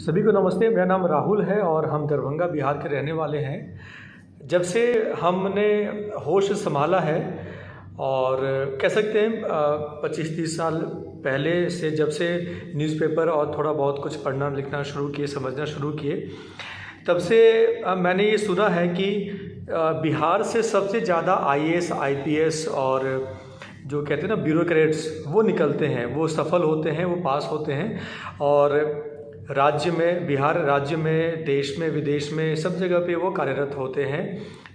सभी को नमस्ते। मेरा नाम राहुल है और हम दरभंगा बिहार के रहने वाले हैं। जब से हमने होश संभाला है और कह सकते हैं 25-30 साल पहले से, जब से न्यूज़पेपर और थोड़ा बहुत कुछ पढ़ना लिखना शुरू किए, समझना शुरू किए, तब से मैंने ये सुना है कि बिहार से सबसे ज़्यादा IAS IPS और जो कहते हैं ना ब्यूरोक्रेट्स, वो निकलते हैं, वो सफल होते हैं, वो पास होते हैं और राज्य में, बिहार राज्य में, देश में, विदेश में, सब जगह पे वो कार्यरत होते हैं।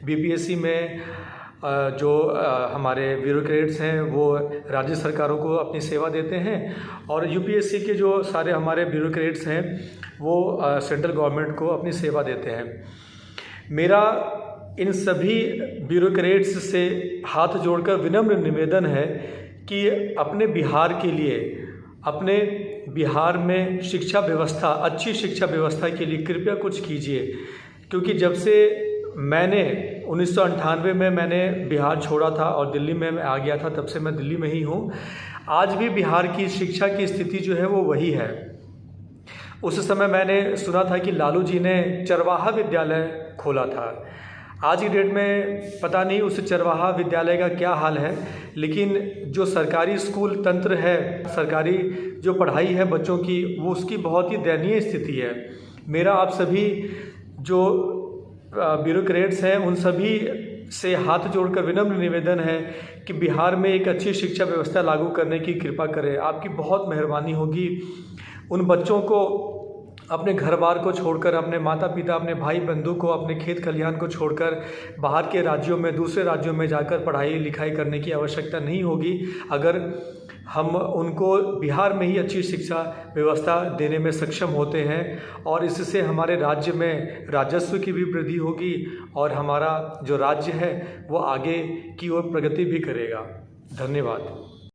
BPSC में जो हमारे ब्यूरोक्रेट्स हैं वो राज्य सरकारों को अपनी सेवा देते हैं और UPSC के जो सारे हमारे ब्यूरोक्रेट्स हैं वो सेंट्रल गवर्नमेंट को अपनी सेवा देते हैं। मेरा इन सभी ब्यूरोक्रेट्स से हाथ जोड़कर विनम्र निवेदन है कि अपने बिहार के लिए, अपने बिहार में शिक्षा व्यवस्था, अच्छी शिक्षा व्यवस्था के लिए कृपया कुछ कीजिए। क्योंकि जब से मैंने 1998 में मैंने बिहार छोड़ा था और दिल्ली में मैं आ गया था, तब से मैं दिल्ली में ही हूँ। आज भी बिहार की शिक्षा की स्थिति जो है वो वही है। उस समय मैंने सुना था कि लालू जी ने चरवाहा विद्यालय खोला था। आज की डेट में पता नहीं उस चरवाहा विद्यालय का क्या हाल है, लेकिन जो सरकारी स्कूल तंत्र है, सरकारी जो पढ़ाई है बच्चों की, वो उसकी बहुत ही दयनीय स्थिति है। मेरा आप सभी जो ब्यूरोक्रेट्स हैं उन सभी से हाथ जोड़कर विनम्र निवेदन है कि बिहार में एक अच्छी शिक्षा व्यवस्था लागू करने की कृपा करें। आपकी बहुत मेहरबानी होगी। उन बच्चों को अपने घर बार को छोड़कर, अपने माता पिता, अपने भाई बंधु को, अपने खेत खलिहान को छोड़कर बाहर के राज्यों में, दूसरे राज्यों में जाकर पढ़ाई लिखाई करने की आवश्यकता नहीं होगी अगर हम उनको बिहार में ही अच्छी शिक्षा व्यवस्था देने में सक्षम होते हैं। और इससे हमारे राज्य में राजस्व की भी वृद्धि होगी और हमारा जो राज्य है वो आगे की ओर प्रगति भी करेगा। धन्यवाद।